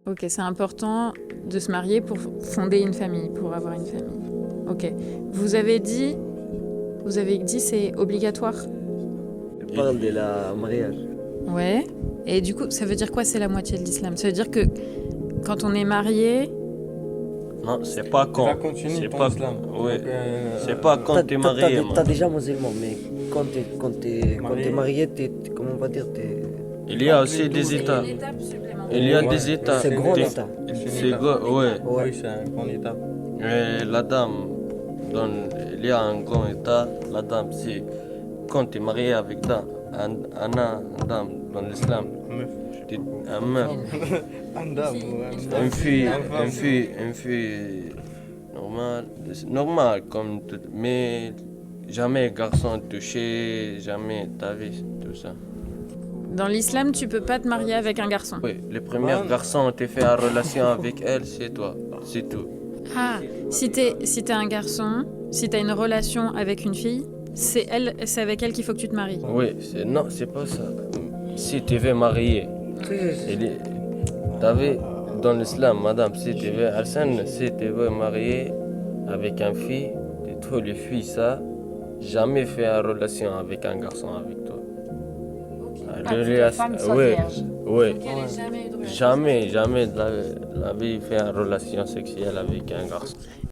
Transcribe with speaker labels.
Speaker 1: Ok, c'est important de se marier pour fonder une famille, pour avoir une famille. Ok. Vous avez dit c'est obligatoire.
Speaker 2: Je parle de la mariage.
Speaker 1: Ouais. Et du coup, ça veut dire quoi, c'est la moitié de l'islam? Ça veut dire que quand on est marié,
Speaker 3: Non, c'est pas
Speaker 4: Tu
Speaker 3: quand.
Speaker 4: vas continuer
Speaker 3: C'est
Speaker 4: ton
Speaker 3: pas.
Speaker 4: islam.
Speaker 3: Ouais.
Speaker 4: Donc,
Speaker 3: C'est pas quand t'es marié,
Speaker 2: T'as
Speaker 3: man.
Speaker 2: déjà musulman, mais quand t'es marié, comment on va dire,
Speaker 3: Il y a aussi des états.
Speaker 1: étape supplémentaire.
Speaker 3: Il y a
Speaker 4: Ouais,
Speaker 3: des états.
Speaker 2: c'est grand
Speaker 3: Des-
Speaker 2: état.
Speaker 3: C'est gros, ouais.
Speaker 4: Oui, c'est un grand état.
Speaker 3: Et la dame, il y a un grand état. La dame, c'est quand tu es marié avec un dame dans l'islam.
Speaker 4: Meuf.
Speaker 3: t'es un meuf,
Speaker 4: Un dame ou un
Speaker 3: une fille,
Speaker 4: un femme.
Speaker 3: une fille normale comme tout, mais jamais garçon touché, jamais ta vie, tout ça.
Speaker 1: Dans l'islam, tu peux pas te marier avec un garçon.
Speaker 3: Oui, les premiers garçons t'es fait en relation avec elle, c'est toi, c'est tout.
Speaker 1: Ah, si t'es un garçon, si t'as une relation avec une fille, c'est avec elle qu'il faut que tu te maries.
Speaker 3: Oui, non, c'est pas ça. Si tu veux marier, t'avais dans l'islam, madame, si tu veux, Arsène, si tu veux marier avec une fille, toutes les filles, ça, jamais fait une relation avec un garçon avec toi. Oui, jamais de la vie fait une relation sexuelle avec un garçon.